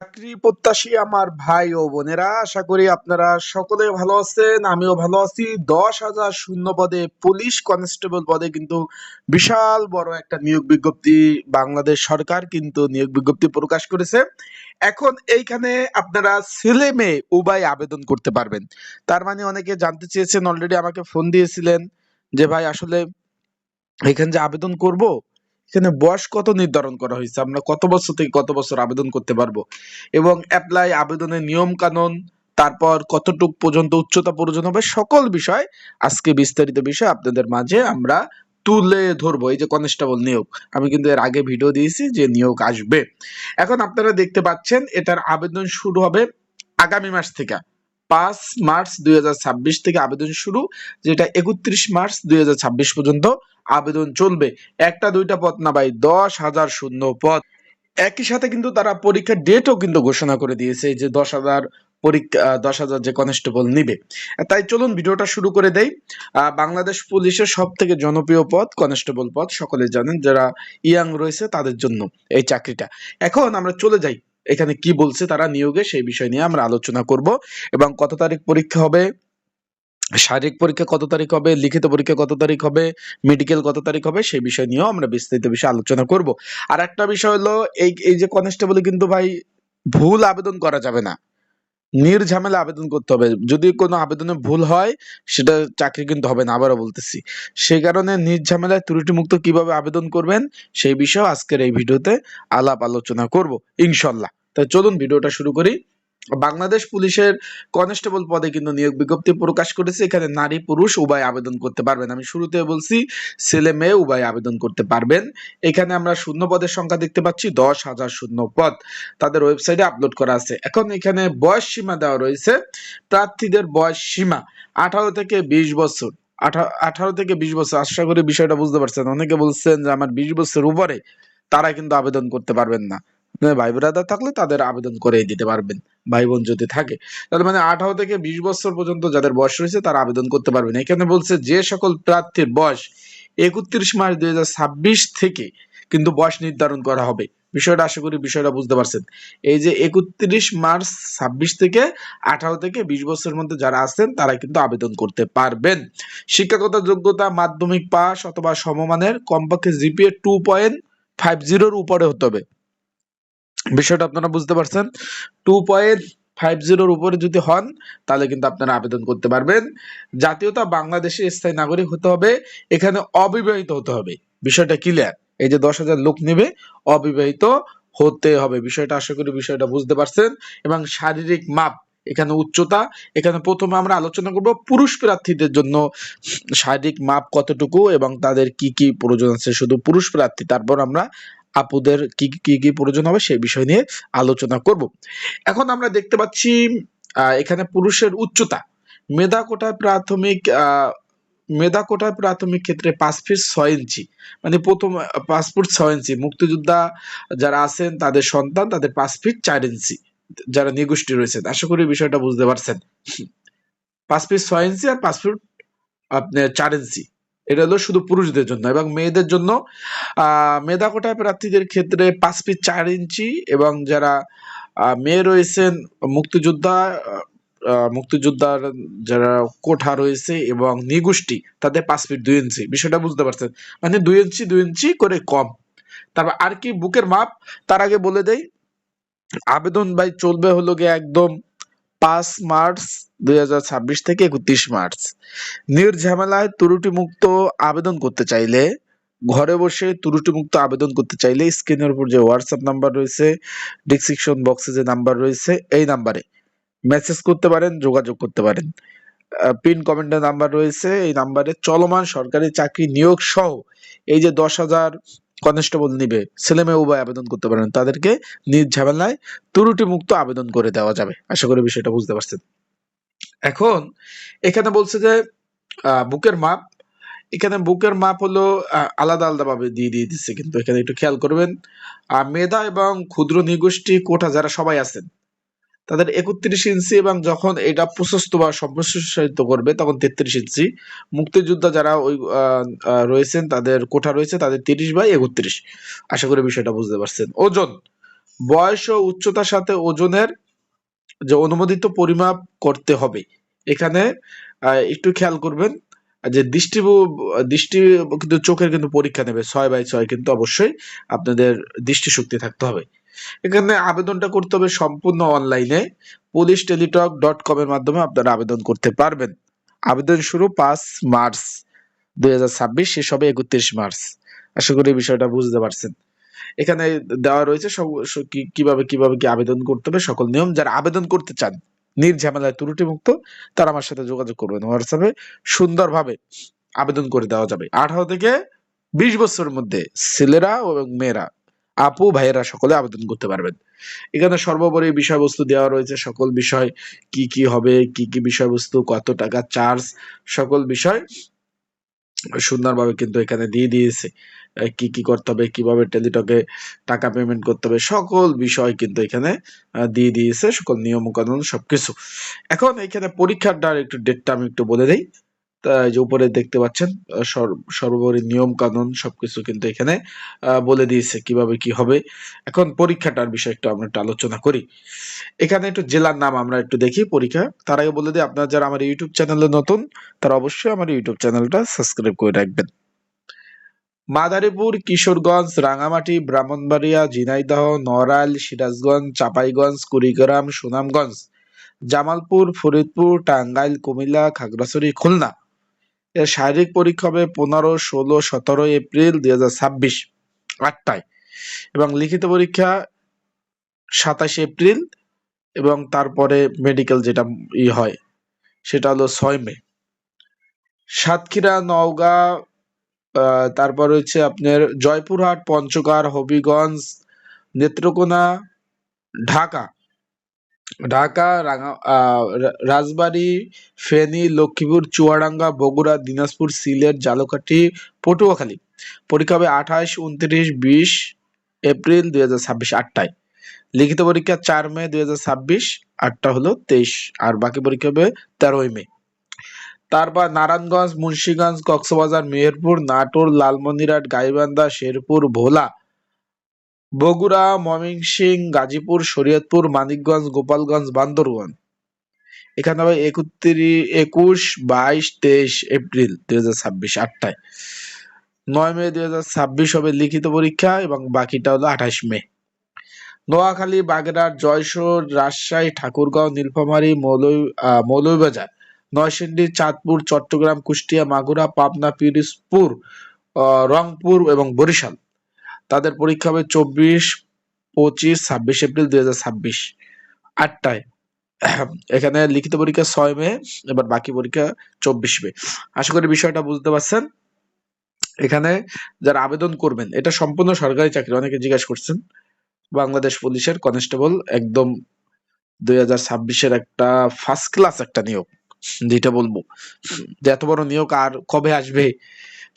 চাকরি প্রত্যাশী আমার ভাই ও বোনেরা, আশা করি আপনারা সকলে ভালো আছেন। আমিও ভালো আছি। 10,000 শূন্য পদে পুলিশ কনস্টেবল পদে কিন্তু বিশাল বড় একটা নিয়োগ বিজ্ঞপ্তি বাংলাদেশ সরকার কিন্তু নিয়োগ বিজ্ঞপ্তি প্রকাশ করেছে। এখন এইখানে আপনারা ছেলে মেয়ে উভয় আবেদন করতে পারবেন। তার মানে অনেকে জানতে চেয়েছেন, অলরেডি আমাকে ফোন দিয়েছিলেন যে ভাই আসলে এখানে যে আবেদন করব, এখানে বয়স কত নির্ধারণ করা হয়েছে, আমরা কত বছর থেকে কত বছর আবেদন করতে পারবো এবং অ্যাপ্লাই আবেদনের নিয়ম কানুন, তারপর কতটুক পর্যন্ত উচ্চতা প্রয়োজন হবে, সকল বিষয় আজকে বিস্তারিত বিষয় আপনাদের মাঝে আমরা তুলে ধরবো। এই যে কনস্টেবল নিয়োগ, আমি কিন্তু এর আগে ভিডিও দিয়েছি যে নিয়োগ আসবে। এখন আপনারা দেখতে পাচ্ছেন এটার আবেদন শুরু হবে আগামী মাস থেকে। 5 মার্চ 2026 থেকে আবেদন শুরু, যেটা 31 মার্চ 2026 পর্যন্ত আবেদন চলবে। একটা দুইটা পদ না ভাই, 10,000 শূন্য পদ। একই সাথে কিন্তু তারা পরীক্ষার ডেটও কিন্তু ঘোষণা করে দিয়েছে যে 10,000 পরীক্ষা, 10,000 যে কনস্টেবল নিবে। তাই চলুন ভিডিওটা শুরু করে দেই। বাংলাদেশ পুলিশের সব থেকে জনপ্রিয় পদ কনস্টেবল পদ, সকলে জানেন, যারা ইয়াং রয়েছে তাদের জন্য এই চাকরিটা। এখন আমরা চলে যাই এখানে কি বলছে তারা নিয়োগে, সেই বিষয় নিয়ে আমরা আলোচনা করব এবং কত তারিখ পরীক্ষা হবে, শারীরিক পরীক্ষা কত তারিখ হবে, লিখিত পরীক্ষা কত তারিখ হবে, মেডিকেল কত তারিখ হবে, সেই বিষয় নিয়েও আমরা বিস্তারিত বিষয়ে আলোচনা করব। আর একটা বিষয় হলো, এই এই যে কনস্টেবলে কিন্তু ভাই ভুল আবেদন করা যাবে না, নির্ঝামেলা আবেদন করতে হবে। যদি কোনো আবেদনে ভুল হয় সেটা চাকরি কিন্তু হবে না, আবারও বলতেছি। সেই কারণে নির্ঝামেলায় ত্রুটিমুক্ত কিভাবে আবেদন করবেন সেই বিষয়ে আজকের এই ভিডিওতে আলাপ আলোচনা করব ইনশাল্লাহ। তাই চলুন ভিডিওটা শুরু করি। বাংলাদেশ পুলিশের কনস্টেবল পদে কিন্তু নিয়োগ বিজ্ঞপ্তি প্রকাশ করেছে। এখানে নারী পুরুষ উভয় আবেদন করতে পারবেন। আমি শুরুতে বলছি ছেলে মেয়ে উভয় আবেদন করতে পারবেন। এখানে আমরা শূন্য পদের সংখ্যা দেখতে পাচ্ছি 10,000 শূন্য পদ, তাদের ওয়েবসাইটে আপলোড করা আছে। এখন এখানে বয়স সীমা দেওয়া রয়েছে, প্রার্থীদের বয়স সীমা 18 থেকে 20 বছর। 18 থেকে 20 বছর, আশা করি বিষয়টা বুঝতে পারছেন। অনেকে বলছেন যে আমার 20 বছর উপরে, তারা কিন্তু আবেদন করতে পারবেন না। আপনার ভাই ব্রাদার থাকলে তাদের আবেদন করে দিতে পারবেন, ভাই বোন যদি থাকে। তার মানে 18 থেকে 20 বছর পর্যন্ত যাদের বয়স রয়েছে তারা আবেদন করতে পারবেন। এখানে বলছে যে সকল প্রার্থীর বয়স 31 মার্চ 2026 থেকে কিন্তু বয়স নির্ধারণ করা হবে। বিষয়টা আশা করি বিষয়টা বুঝতে পারছেন। এই যে 31 মার্চ 26 থেকে 18 থেকে 20 বছরের মধ্যে যারা আছেন তারা কিন্তু আবেদন করতে পারবেন। শিক্ষাগত যোগ্যতা মাধ্যমিক পাস অথবা সমমানের, কমপক্ষে জিপিএ 2.50 উপরে হতে হবে। বিষয়টা আপনারা বুঝতে পারছেন। 2.50 উপরে যদি হন তাহলে কিন্তু আপনারা আবেদন করতে পারবেন। জাতীয়তা বাংলাদেশের স্থায়ী নাগরিক হতে হবে। এখানে অবিবাহিত হতে হবে। বিষয়টা ক্লিয়ার। এই যে 10,000 লোক নেবে, অবিবাহিত হতে হবে। বিষয়টা আশা করি বিষয়টা বুঝতে পারছেন। এবং শারীরিক মাপ, এখানে উচ্চতা, এখানে প্রথমে আমরা আলোচনা করব পুরুষ প্রার্থীদের জন্য শারীরিক মাপ কতটুকু এবং তাদের কি কি প্রয়োজন আছে, শুধু পুরুষ প্রার্থী। তারপর আমরা আপুদের কি কি কি প্রয়োজন হবে সেই বিষয় নিয়ে আলোচনা করব। এখন আমরা দেখতে পাচ্ছি এখানে পুরুষের উচ্চতা, মেধা কোটায় প্রাথমিক মেধা কোটায় প্রাথমিক ক্ষেত্রে 5 ফিট 6 ইঞ্চি, মানে প্রথম 5 ফুট 6 ইঞ্চি। মুক্তিযোদ্ধা যারা আছেন তাদের সন্তান, তাদের 5 ফিট 4 ইঞ্চি, যারা নিগোষ্ঠী রয়েছেন। আশা করি বিষয়টা বুঝতে পারছেন। 5 ফিট 6 ইঞ্চি আর 5 ফুট আপনার 4 ইঞ্চি, এটা হলো শুধু পুরুষদের জন্য। এবং মেয়েদের জন্য মেধা কোটায় প্রার্থীদের ক্ষেত্রে 5 ফিট 4 ইঞ্চি, এবং যারা মেয়ে রয়েছেন মুক্তিযোদ্ধা, মুক্তিযোদ্ধার যারা কোঠা রয়েছে এবং নিগোষ্ঠী, তাদের 5 ফিট 2 ইঞ্চি। বিষয়টা বুঝতে পারছেন, মানে 2 ইঞ্চি 2 ইঞ্চি করে কম। তারপর আর কি বুকের মাপ, তার আগে বলে দেই আবেদন ভাই চলবে হলো গিয়ে একদম 5 মার্চ 2026 থেকে 31 মার্চ। নির্ঝামেলায় ত্রুটিমুক্ত আবেদন করতে চাইলে, ঘরে বসে ত্রুটিমুক্ত আবেদন করতে চাইলে স্ক্রিনের উপর যে হোয়াটসঅ্যাপ নাম্বার রয়েছে, ডিসক্রিপশন বক্সে যে নাম্বার রয়েছে, এই নাম্বারে মেসেজ করতে পারেন, যোগাযোগ করতে পারেন। পিন কমেন্টের নাম্বার রয়েছে, এই নাম্বারে চলমান সরকারি চাকরি নিয়োগ সহ এই যে 10,000 কনস্টেবল নিবে, ছেলে মেয়ে উভয় আবেদন করতে পারেন, তাদেরকে নির্ঝামেলায় ত্রুটিমুক্ত আবেদন করে দেওয়া যাবে। আশা করি বিষয়টা বুঝতে পারছেন। এখন এখানে বলছে যে বুকের মাপ, এখানে বুকের মাপ হলো আলাদা আলাদা ভাবে দিয়ে দিয়ে দিচ্ছে, কিন্তু এখানে একটু খেয়াল করবেন। মেধা এবং ক্ষুদ্র নিগোষ্ঠী কোটা যারা সবাই আছেন তাদের 31 ইঞ্চি, এবং যখন এটা প্রশস্ত বা সম্প্রসারিত করবে তখন 33 ইঞ্চি। মুক্তিযোদ্ধা যারা ওই রয়েছেন, তাদের কোঠা রয়েছে তাদের 30/31। আশা করি বিষয়টা বুঝতে পারছেন। ওজন বয়স ও উচ্চতার সাথে ওজনের যে অনুমোদিত পরিমাপ করতে হবে। এখানে একটু খেয়াল করবেন যে দৃষ্টি কিন্তু চোখের কিন্তু পরীক্ষা নেবে 6/6, কিন্তু অবশ্যই আপনাদের দৃষ্টিশক্তি থাকতে হবে। এখানে আবেদনটা করতে হবে সম্পূর্ণ অনলাইনে, policeTeletalk.com এর মাধ্যমে আপনারা আবেদন করতে পারবেন। আবেদন শুরু 5 মার্চ 2026, শেষ হবে 31 মার্চ। আশা করি বিষয়টা বুঝতে পারছেন। এখানে দেওয়া রয়েছে কিভাবে কি আবেদন করতে হবে, সকল নিয়ম। যারা আবেদন করতে চান নির্ঝামেলায় ত্রুটিমুক্ত, তারা আমার সাথে যোগাযোগ করবেন হোয়াটসঅ্যাপে, সুন্দরভাবে আবেদন করে দেওয়া যাবে। 18 থেকে 20 বছরের মধ্যে ছেলেরা এবং মেয়েরা, আপু ভাইয়েরা সকলে আবেদন করতে পারবেন। এখানে সর্বোপরি বিষয়বস্তু দেওয়া রয়েছে, সকল বিষয় কি হবে, কি বিষয়বস্তু, কত টাকা চার্জ, সকল বিষয় সুন্দরভাবে কিন্তু এখানে দিয়ে দিয়েছে। কি করতে হবে, কিভাবে টেলিটকে টাকা পেমেন্ট করতে হবে, সকল বিষয় কিন্তু এখানে দিয়ে দিয়েছে, সকল নিয়ম কানুন সবকিছু। এখন এখানে পরীক্ষার একটু ডেটটা আমি একটু বলে দেই। যে উপরে দেখতে পাচ্ছেন সর্বোপরি নিয়ম কানুন সবকিছু কিন্তু এখানে বলে দিয়েছে কিভাবে কি হবে। এখন পরীক্ষাটার বিষয় একটু আমরা একটু আলোচনা করি। এখানে একটু জেলার নাম আমরা একটু দেখি পরীক্ষা। তার আগে বলে দিই, আপনারা যারা আমার ইউটিউব চ্যানেলে নতুন, তারা অবশ্যই আমার ইউটিউব চ্যানেলটা সাবস্ক্রাইব করে রাখবেন। মাদারীপুর, কিশোরগঞ্জ, রাঙামাটি, ব্রাহ্মণবাড়িয়া, ঝিনাইদহ, নড়াইল, সিরাজগঞ্জ, চাঁপাইগঞ্জ, কুড়িগ্রাম, সুনামগঞ্জ, জামালপুর, ফরিদপুর, টাঙ্গাইল, কুমিল্লা, খাগড়াছড়ি, খুলনা। এর শারীরিক পরীক্ষা হবে 15, 16, 17 এপ্রিল 2026 8টায়, এবং লিখিত পরীক্ষা 27 এপ্রিল, এবং তারপরে মেডিকেল যেটা হয় সেটা হলো 6 মে। সাতক্ষীরা, নওগাঁ, তারপর হচ্ছে আপনার জয়পুরহাট, পঞ্চগড়, হবিগঞ্জ, নেত্রকোনা, ঢাকা, রাজবাড়ী, ফেনী, লক্ষ্মীপুর, চুয়াডাঙ্গা, বগুড়া, দিনাজপুর, সিলেট, ঝালকাঠি, পটুয়াখালী। পরীক্ষা হবে 28, 29, 20 এপ্রিল 2026 8টায়। লিখিত পরীক্ষা 4 মে 2026, 8টা হলো 23, আর বাকি পরীক্ষা হবে 13 মে। তারপর নারায়ণগঞ্জ, মুন্সিগঞ্জ, কক্সবাজার, মেহেরপুর, নাটোর, লালমনিরহাট, গাইবান্ধা, শেরপুর, ভোলা, বগুড়া, ময়মনসিংহ, গাজীপুর, শরীয়তপুর, মানিকগঞ্জ, গোপালগঞ্জ, বান্দরবান। এখানে হবে 21, 22, 23 এপ্রিল 2026 8টায়। 9 মে 2026 হবে লিখিত পরীক্ষা, এবং বাকিটা হলো 28 মে। নোয়াখালী, বাগেরহাট, যশোর, রাজশাহী, ঠাকুরগাঁও, নীলফামারী, মৌলভীবাজার, নরসিংদী, চাঁদপুর, চট্টগ্রাম, কুষ্টিয়া, মাগুরা, পাবনা, পিরোজপুর, রংপুর এবং বরিশাল। তাদের পরীক্ষা হবে 24, 25, 26 এপ্রিল 2026 8টায়। এখানে লিখিত পরীক্ষা 6 মে, এবার বাকি পরীক্ষা 24 মে। আশা করি বিষয়টা বুঝতে পারছেন। এখানে যারা আবেদন করবেন, এটা সম্পূর্ণ সরকারি চাকরি, অনেকে জিজ্ঞাসা করছেন। বাংলাদেশ পুলিশের কনস্টেবল, একদম 2026-এর একটা ফার্স্ট ক্লাস একটা নিয়োগ, যেটা বলবো যে এত বড় নিয়োগ আর কবে আসবে।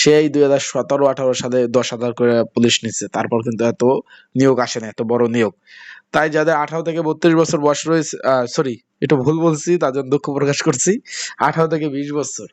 সেই 2017-18 সালে 10,000 করে পুলিশ নিচ্ছে, তারপর কিন্তু এত নিয়োগ আসে না, এত বড় নিয়োগ। তাই যাদের 18 থেকে 32 বছর বয়স রয়েছে, সরি এটা ভুল বলছি, তার জন্য দুঃখ প্রকাশ করছি। 18 থেকে 20 বছর,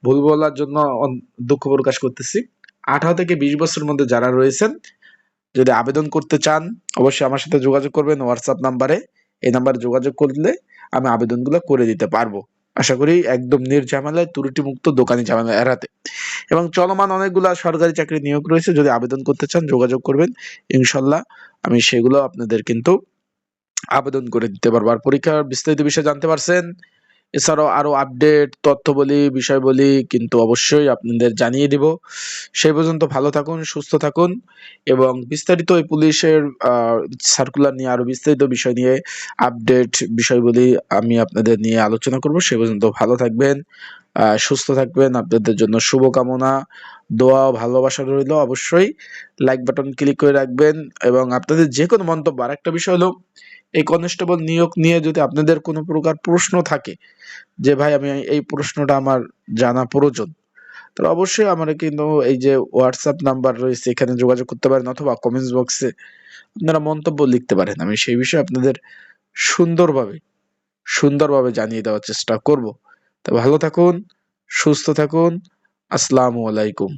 ভুল বলার জন্য দুঃখ প্রকাশ করতেছি। 18 থেকে 20 বছরের মধ্যে যারা রয়েছেন, যদি আবেদন করতে চান, অবশ্যই আমার সাথে যোগাযোগ করবেন হোয়াটসঅ্যাপ নাম্বারে। এই নাম্বারে যোগাযোগ করলে আমি আবেদনগুলো করে দিতে পারবো। আশা করি একদম নির্ঝামেলায় ত্রুটিমুক্ত দোকানি ঝামেলা এড়াতে। এবং চলমান অনেকগুলা সরকারি চাকরি নিয়োগ রয়েছে, যদি আবেদন করতে চান যোগাযোগ করবেন, ইনশাল্লাহ আমি সেগুলো আপনাদের কিন্তু আবেদন করে দিতে পারবো। আর পরীক্ষার বিস্তারিত বিষয় জানতে পারছেন, এছাড়াও আরো আপডেট তথ্য বলি, বিষয় বলি কিন্তু অবশ্যই আপনাদের জানিয়ে দিব। সেই পর্যন্ত ভালো থাকুন, সুস্থ থাকুন, এবং বিস্তারিত এই পুলিশের সার্কুলার নিয়ে আরো বিস্তারিত বিষয় নিয়ে আপডেট বিষয় বলি আমি আপনাদের নিয়ে আলোচনা করব। সেই পর্যন্ত ভালো থাকবেন, সুস্থ থাকবেন। আপনাদের জন্য শুভকামনা, দোয়া, ভালোবাসা রইল। অবশ্যই লাইক বাটন ক্লিক করে রাখবেন, এবং আপনাদের যে কোনো মন্তব্য। আর একটা বিষয় হলো, এই কনস্টেবল নিয়োগ নিয়ে যদি আপনাদের কোনো প্রকার প্রশ্ন থাকে, যে ভাই আমি এই প্রশ্নটা আমার জানা প্রয়োজন, তাহলে অবশ্যই আমার কিন্তু এই যে হোয়াটসঅ্যাপ নাম্বার রয়েছে, এখানে যোগাযোগ করতে পারেন, অথবা কমেন্টস বক্সে আপনারা মন্তব্য লিখতে পারেন। আমি সেই বিষয়ে আপনাদের সুন্দরভাবে সুন্দরভাবে জানিয়ে দেওয়ার চেষ্টা করব। তো ভালো থাকুন, সুস্থ থাকুন। আসসালামু আলাইকুম।